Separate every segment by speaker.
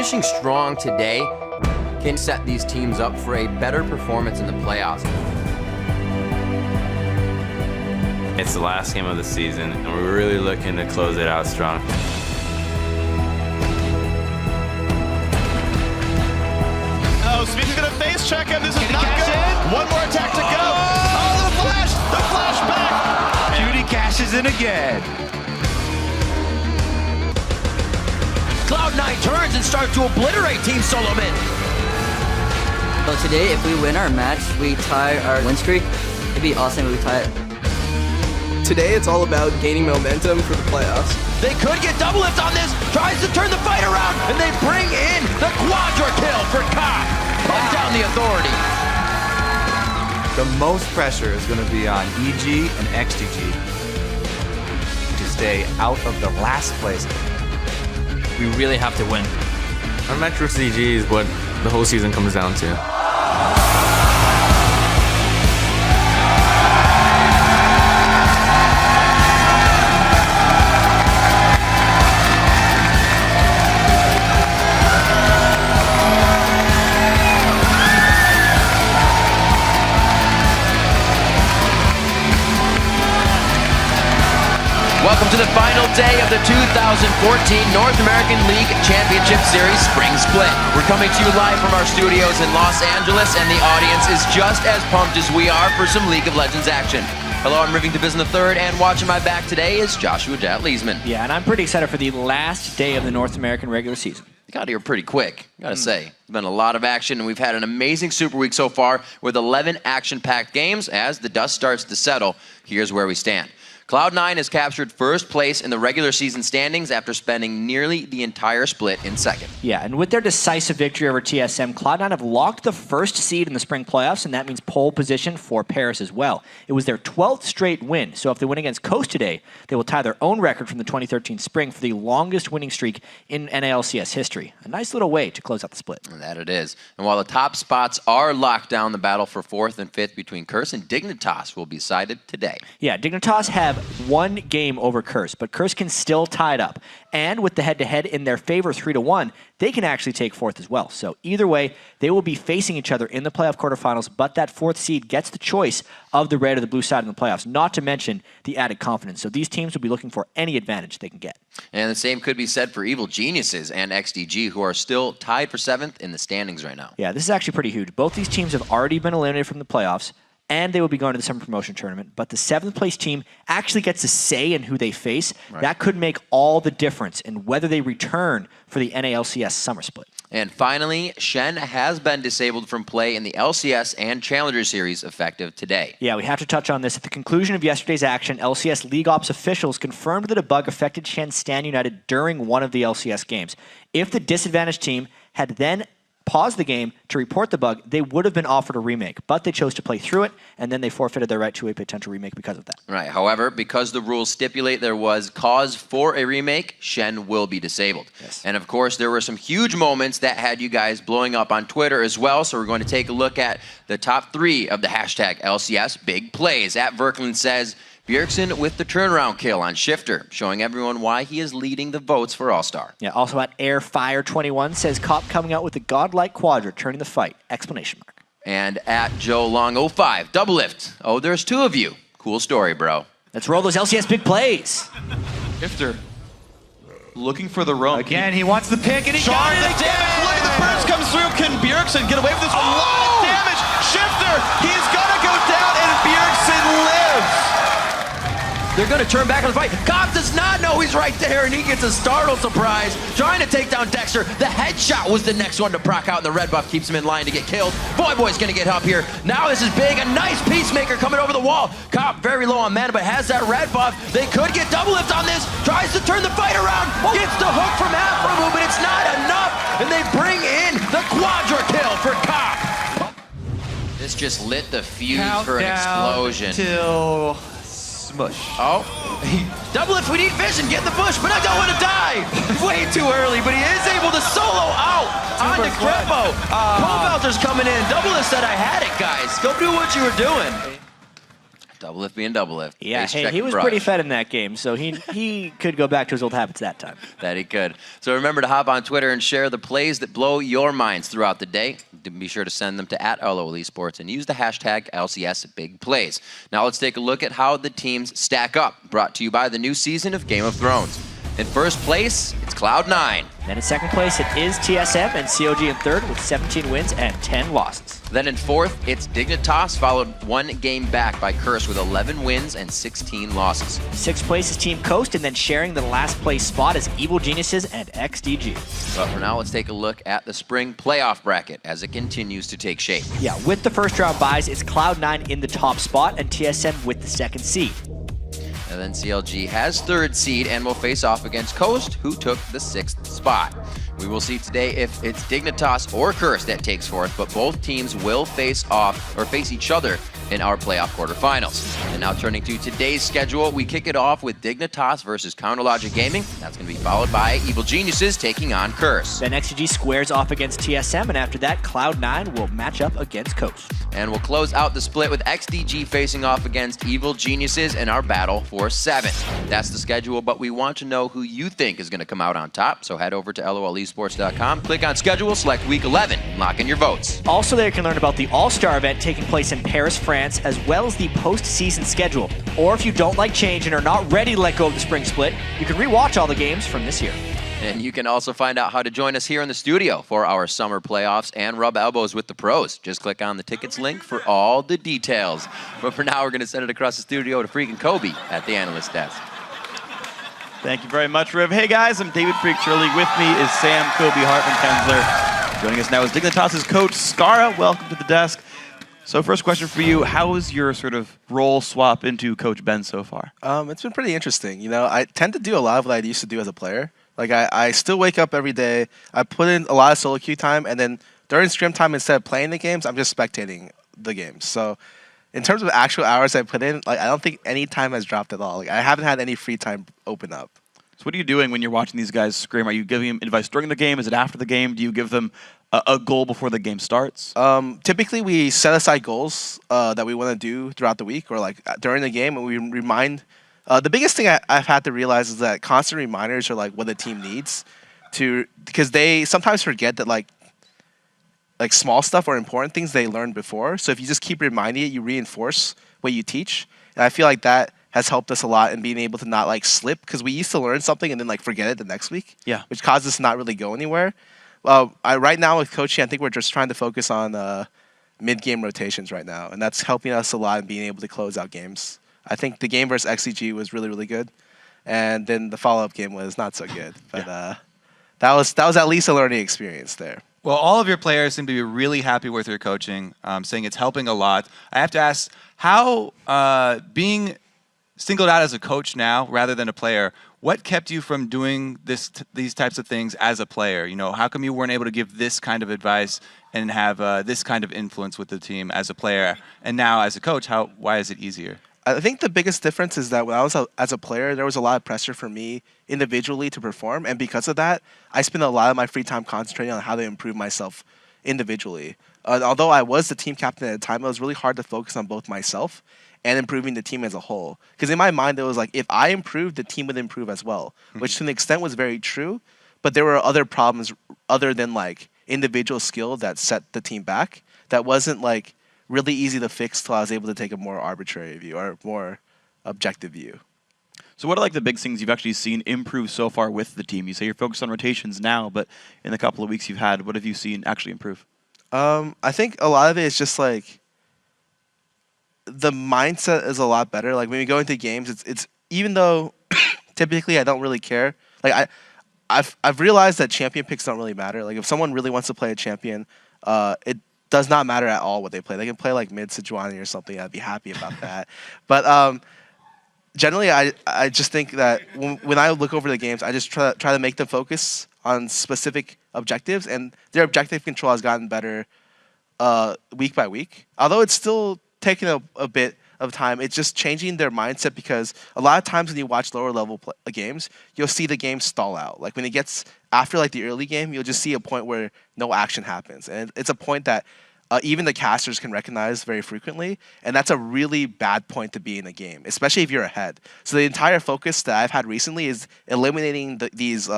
Speaker 1: finishing strong today can set these teams up for a better performance in the playoffs.
Speaker 2: It's the last game of the season, and we're really looking to close it out strong.
Speaker 3: Oh, Speaker's gonna face check him. This is not good. One more attack to go. Oh, the flashback.
Speaker 4: Judy cashes in again.
Speaker 5: Cloud9 turns and starts to obliterate Team Solomon.
Speaker 6: So today, if we win our match, we tie our win streak. It'd be awesome if we tie it.
Speaker 7: Today, it's all about gaining momentum for the playoffs.
Speaker 5: They could get double lift on this. Tries to turn the fight around, and they bring in the quadra kill for Cop. Put down the authority.
Speaker 4: The most pressure is going to be on EG and XGG to stay out of the last place.
Speaker 8: We really have to win.
Speaker 2: Our match with CG is what the whole season comes down to.
Speaker 5: Welcome to the final day of the 2014 North American League Championship Series Spring Split. We're coming to you live from our studios in Los Angeles, and the audience is just as pumped as we are for some League of Legends action. Hello, I'm Rivington Biz in the third, and watching my back today is Joshua Jat Leesman.
Speaker 8: Yeah, and I'm pretty excited for the last day of the North American regular season.
Speaker 5: You got here pretty quick, gotta say. It's been a lot of action, and we've had an amazing Super Week so far with 11 action-packed games. As the dust starts to settle, here's where we stand. Cloud9 has captured first place in the regular season standings after spending nearly the entire split in second.
Speaker 8: Yeah, and with their decisive victory over TSM, Cloud9 have locked the first seed in the spring playoffs, and that means pole position for Paris as well. It was their 12th straight win, so if they win against Coast today, they will tie their own record from the 2013 spring for the longest winning streak in NA LCS history. A nice little way to close out the split.
Speaker 5: That it is. And while the top spots are locked down, the battle for 4th and 5th between Curse and Dignitas will be decided today.
Speaker 8: Yeah, Dignitas have one game over Curse, but Curse can still tie it up. And with the head-to-head in their favor 3-1, they can actually take 4th as well. So either way, they will be facing each other in the playoff quarterfinals, but that 4th seed gets the choice of the red or the blue side in the playoffs, not to mention the added confidence. So these teams will be looking for any advantage they can get.
Speaker 5: And the same could be said for Evil Geniuses and XDG, who are still tied for 7th in the standings right now.
Speaker 8: Yeah, this is actually pretty huge. Both these teams have already been eliminated from the playoffs, and they will be going to the summer promotion tournament. But the 7th place team actually gets a say in who they face. Right. That could make all the difference in whether they return for the NA LCS summer split.
Speaker 5: And finally, Shen has been disabled from play in the LCS and Challenger Series effective today.
Speaker 8: Yeah, we have to touch on this. At the conclusion of yesterday's action, LCS League Ops officials confirmed that a bug affected Shen Stan United during one of the LCS games. If the disadvantaged team had then paused the game to report the bug, they would have been offered a remake, but they chose to play through it, and then they forfeited their right to a potential remake because of that.
Speaker 5: Right. However, because the rules stipulate there was cause for a remake, Shen will be disabled.
Speaker 8: Yes.
Speaker 5: And of course, there were some huge moments that had you guys blowing up on Twitter as well, so we're going to take a look at the top 3 of the hashtag LCS Big Plays. At Verkland says, Bjergsen with the turnaround kill on Shifter, showing everyone why he is leading the votes for All-Star.
Speaker 8: Yeah, also at Airfire21 says, Cop coming out with the godlike quadra, turning the fight, exclamation mark.
Speaker 5: And at Joe Long 05, double lift. Oh, there's 2 of you. Cool story, bro.
Speaker 8: Let's roll those LCS big plays.
Speaker 3: Shifter looking for the roam.
Speaker 4: Again, he wants the pick, and he
Speaker 3: Sean,
Speaker 4: got it
Speaker 3: the
Speaker 4: again!
Speaker 3: damage. Look at the burst comes through. Can Bjergsen get away with this? A lot of damage. Shifter, he's gonna go down, and Bjergsen lives.
Speaker 5: They're going to turn back on the fight. Cop does not know he's right there, and he gets a startle surprise. Trying to take down Dexter. The headshot was the next one to proc out, and the red buff keeps him in line to get killed. Boy's going to get up here. Now this is big. A nice Peacemaker coming over the wall. Cop very low on mana, but has that red buff. They could get double lift on this. Tries to turn the fight around. Gets the hook from Afro, but it's not enough. And they bring in the quadra kill for Cop. This just lit the fuse for an explosion.
Speaker 4: Till smush.
Speaker 5: Oh, double lift, we need vision, get in the bush, but I don't want to die. Way too early, but he is able to solo out onto Crepo. Coldbelter's coming in. Double lift said I had it, guys. Go do what you were doing.
Speaker 1: Double lift being double lift.
Speaker 8: Yeah,
Speaker 1: Face
Speaker 8: hey,
Speaker 1: check
Speaker 8: he
Speaker 1: and
Speaker 8: was
Speaker 1: brush.
Speaker 8: pretty fed in that game, so he could go back to his old habits that time.
Speaker 1: That he could. So remember to hop on Twitter and share the plays that blow your minds throughout the day. Be sure to send them to @LOL Esports and use the hashtag LCSBigPlays. Now let's take a look at how the teams stack up. Brought to you by the new season of Game of Thrones. In first place, it's Cloud9.
Speaker 8: Then in second place, it is TSM and COG in third with 17 wins and 10 losses.
Speaker 1: Then in fourth, it's Dignitas, followed one game back by Curse with 11 wins and 16 losses.
Speaker 8: Sixth place is Team Coast, and then sharing the last place spot is Evil Geniuses and XDG.
Speaker 1: But for now, let's take a look at the spring playoff bracket as it continues to take shape.
Speaker 8: Yeah, with the first round buys, it's Cloud9 in the top spot and TSM with the second seed.
Speaker 1: And then CLG has third seed and will face off against Coast, who took the 6th spot. We will see today if it's Dignitas or Curse that takes fourth, but both teams will face off or face each other in our playoff quarterfinals. And now turning to today's schedule, we kick it off with Dignitas versus Counterlogic Gaming. That's going to be followed by Evil Geniuses taking on Curse.
Speaker 8: Then XDG squares off against TSM, and after that, Cloud9 will match up against Coast.
Speaker 1: And we'll close out the split with XDG facing off against Evil Geniuses in our battle for 7th. That's the schedule, but we want to know who you think is going to come out on top. So head over to lolesports.com, click on schedule, select week 11, and lock in your votes.
Speaker 8: Also there you can learn about the All-Star event taking place in Paris, France, as well as the postseason schedule. Or if you don't like change and are not ready to let go of the spring split, you can rewatch all the games from this year.
Speaker 1: And you can also find out how to join us here in the studio for our summer playoffs and rub elbows with the pros. Just click on the tickets link for all the details. But for now, we're going to send it across the studio to Freak and Kobe at the analyst desk.
Speaker 3: Thank you very much, Riv. Hey guys, I'm David Freak Shirley. With me is Sam, Kobe, Hartman, Kensler. Joining us now is Dignitas' coach, Skara. Welcome to the desk. So first question for you, how is your sort of role swap into Coach Ben so far?
Speaker 7: It's been pretty interesting. You know, I tend to do a lot of what I used to do as a player. Like, I still wake up every day. I put in a lot of solo queue time, and then during scrim time, instead of playing the games, I'm just spectating the games. So in terms of actual hours I put in, like, I don't think any time has dropped at all. Like, I haven't had any free time open up.
Speaker 3: So what are you doing when you're watching these guys scrim? Are you giving them advice during the game? Is it after the game? Do you give them a goal before the game starts?
Speaker 7: Typically, we set aside goals that we want to do throughout the week or like during the game, and we remind. The biggest thing I've had to realize is that constant reminders are like what the team needs because they sometimes forget that like small stuff or important things they learned before. So if you just keep reminding it, you reinforce what you teach. And I feel like that has helped us a lot in being able to not like slip because we used to learn something and then like forget it the next week.
Speaker 3: Yeah.
Speaker 7: Which caused us to not really go anywhere. Right now with coaching, I think we're just trying to focus on mid-game rotations right now, and that's helping us a lot in being able to close out games. I think the game versus XCG was really, really good, and then the follow-up game was not so good. But that was at least a learning experience there.
Speaker 9: Well, all of your players seem to be really happy with your coaching, saying it's helping a lot. I have to ask, how being singled out as a coach now rather than a player, what kept you from doing these types of things as a player? You know, how come you weren't able to give this kind of advice and have this kind of influence with the team as a player, and now as a coach, why is it easier?
Speaker 7: I think the biggest difference is that when I was as a player, there was a lot of pressure for me individually to perform, and because of that, I spent a lot of my free time concentrating on how to improve myself individually. Although I was the team captain at the time, it was really hard to focus on both myself and improving the team as a whole. Because in my mind, it was like, if I improved, the team would improve as well, which to an extent was very true, but there were other problems other than like individual skill that set the team back that wasn't like really easy to fix till I was able to take a more arbitrary view or more objective view.
Speaker 3: So what are like the big things you've actually seen improve so far with the team? You say you're focused on rotations now, but in the couple of weeks you've had, what have you seen actually improve?
Speaker 7: I think a lot of it is just like the mindset is a lot better. Like when we go into games, it's even though typically I don't really care. Like I've realized that champion picks don't really matter. Like if someone really wants to play a champion, it does not matter at all what they play. They can play like mid Sejuani or something. I'd be happy about that. But generally, I just think that when I look over the games, I just try to make them focus on specific objectives, and their objective control has gotten better week by week. Although it's still taking a bit of time, it's just changing their mindset because a lot of times when you watch lower level games, you'll see the game stall out. Like when it gets after like the early game, you'll just see a point where no action happens, and it's a point that even the casters can recognize very frequently, and that's a really bad point to be in a game, especially if you're ahead. So the entire focus that I've had recently is eliminating these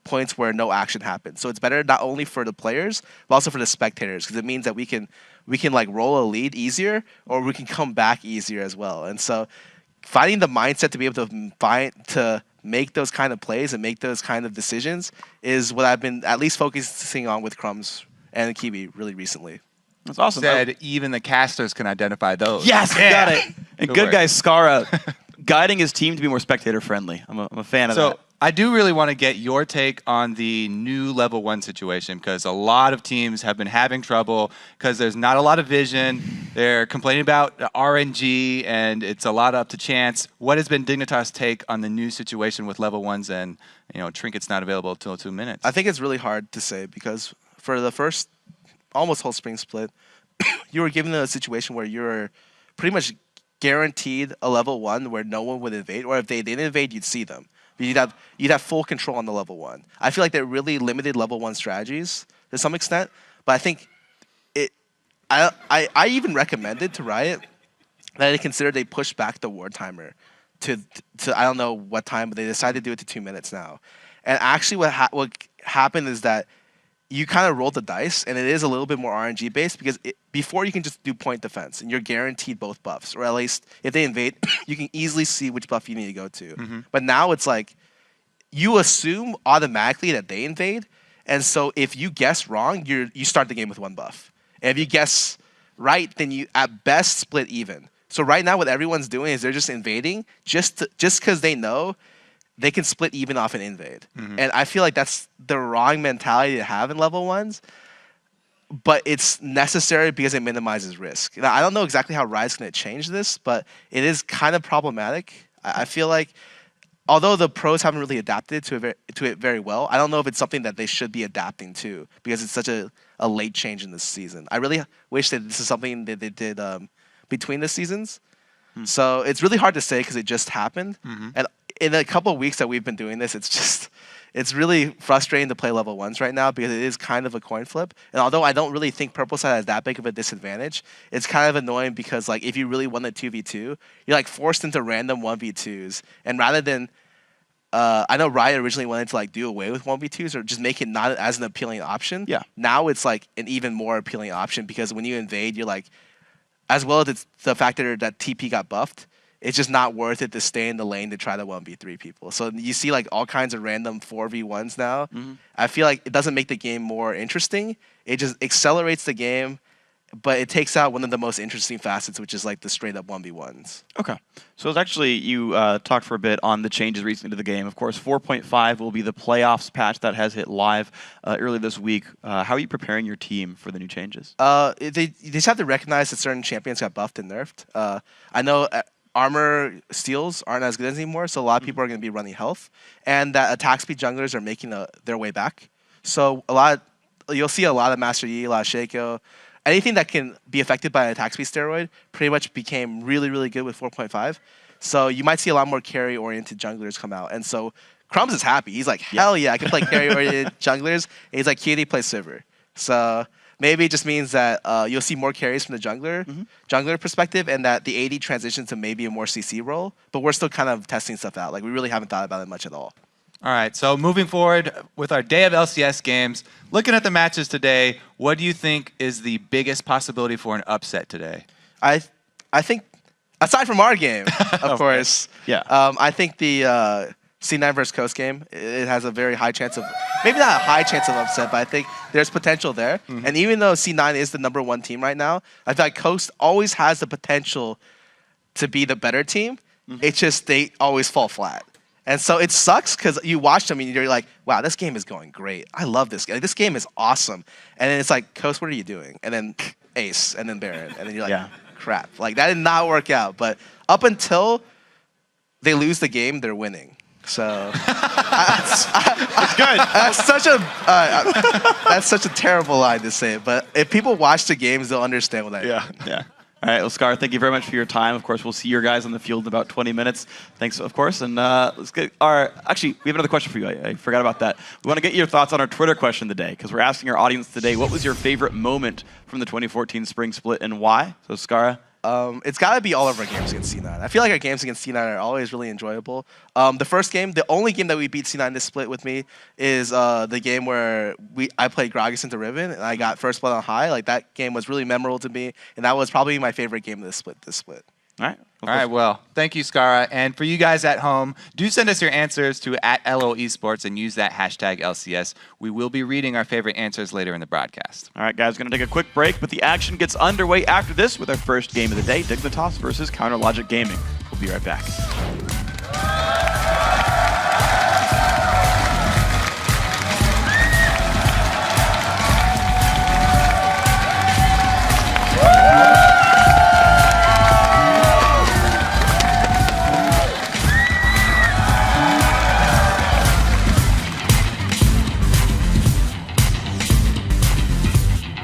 Speaker 7: points where no action happens. So it's better not only for the players, but also for the spectators, because it means that we can like roll a lead easier, or we can come back easier as well. And so finding the mindset to be able to make those kind of plays and make those kind of decisions is what I've been at least focusing on with Crumbs and Kiwi really recently.
Speaker 3: That's awesome.
Speaker 9: Said even the casters can identify those.
Speaker 3: Yes, we got it. And good guy Skara guiding his team to be more spectator friendly. I'm a fan of that.
Speaker 9: So I do really want to get your take on the new level 1 situation, because a lot of teams have been having trouble because there's not a lot of vision. They're complaining about RNG, and it's a lot up to chance. What has been Dignitas' take on the new situation with level 1s and trinkets not available until 2 minutes?
Speaker 7: I think it's really hard to say, because for the first almost whole spring split, you were given a situation where you're pretty much guaranteed a level 1 where no one would invade, or if they did invade, you'd see them. You'd have full control on the level 1. I feel like they really limited level 1 strategies to some extent, but I think I even recommended to Riot that they considered they pushed back the ward timer to I don't know what time, but they decided to do it to 2 minutes now. And actually what happened is that you kind of rolled the dice, and it is a little bit more RNG based, because before you can just do point defense, and you're guaranteed both buffs, or at least if they invade, you can easily see which buff you need to go to. But now it's like you assume automatically that they invade, and so if you guess wrong, you start the game with 1 buff. And if you guess right, then you at best split even. So right now what everyone's doing is they're just invading just because they know they can split even off an invade. And I feel like that's the wrong mentality to have in level 1s, but it's necessary because it minimizes risk. Now, I don't know exactly how Riot's going to change this, but it is kind of problematic. I feel like, although the pros haven't really adapted to it very well, I don't know if it's something that they should be adapting to, because it's such a late change in this season. I really wish that this is something that they did between the seasons. So it's really hard to say because it just happened. And in a couple of weeks that we've been doing this, it's really frustrating to play level 1s right now, because it is kind of a coin flip. And although I don't really think Purple Side has that big of a disadvantage, it's kind of annoying because like if you really won the 2v2, you're like forced into random 1v2s. And rather than I know Riot originally wanted to like do away with 1v2s or just make it not as an appealing option.
Speaker 3: Yeah.
Speaker 7: Now it's like an even more appealing option, because when you invade, you're like, as well as it's the factor that TP got buffed, it's just not worth it to stay in the lane to try to 1v3 people. So you see like all kinds of random 4v1s now. I feel like it doesn't make the game more interesting. It just accelerates the game, but it takes out one of the most interesting facets, which is like the straight up 1v1s.
Speaker 3: Okay. So it's actually, you talked for a bit on the changes recently to the game. Of course, 4.5 will be the playoffs patch that has hit live early this week. How are you preparing your team for the new changes?
Speaker 7: They just have to recognize that certain champions got buffed and nerfed. I know armor steals aren't as good anymore, so a lot of people are going to be running health, and that attack speed junglers are making their way back. So you'll see a lot of Master Yi, a lot of Shaco. Anything that can be affected by an attack speed steroid pretty much became really, really good with 4.5. So you might see a lot more carry-oriented junglers come out. And so Crumbs is happy. He's like, hell yeah, I can play carry-oriented junglers. And he's like, Kitty plays Sivir. So maybe it just means that you'll see more carries from the jungler perspective, and that the AD transitions to maybe a more CC role. But we're still kind of testing stuff out. Like, we really haven't thought about it much at all.
Speaker 9: All right, so moving forward with our day of LCS games, looking at the matches today, what do you think is the biggest possibility for an upset today?
Speaker 7: I think, aside from our game, of course, I think the C9 versus Coast game, it has a very high chance of, maybe not a high chance of upset, but I think there's potential there. And even though C9 is the #1 team right now, I feel like Coast always has the potential to be the better team. It's just they always fall flat. And so it sucks because you watch them and you're like, wow, this game is going great. I love this game. This game is awesome. And then it's like, Coast, what are you doing? And then Ace, and then Baron. And then you're like, crap. Like, that did not work out. But up until they lose the game, they're winning. So it's good. That's such a terrible line to say. But if people watch the games, they'll understand what I mean.
Speaker 3: Yeah. All right, well, Scar, thank you very much for your time. Of course, we'll see your guys on the field in about 20 minutes. Thanks, of course. And let's get actually, we have another question for you. I forgot about that. We want to get your thoughts on our Twitter question today, because we're asking our audience today, what was your favorite moment from the 2014 Spring Split and why? So, Scara.
Speaker 7: It's got to be all of our games against C9. I feel like our games against C9 are always really enjoyable. The first game, the only game that we beat C9 this split with me is the game where I played Gragas into Riven, and I got first blood on high. Like, that game was really memorable to me, and that was probably my favorite game of this split.
Speaker 3: All right.
Speaker 9: All right, well, thank you, Scara. And for you guys at home, do send us your answers to @LO Esports and use that hashtag LCS. We will be reading our favorite answers later in the broadcast.
Speaker 3: All right, guys, going to take a quick break, but the action gets underway after this with our first game of the day, Dignitas versus Counter Logic Gaming. We'll be right back.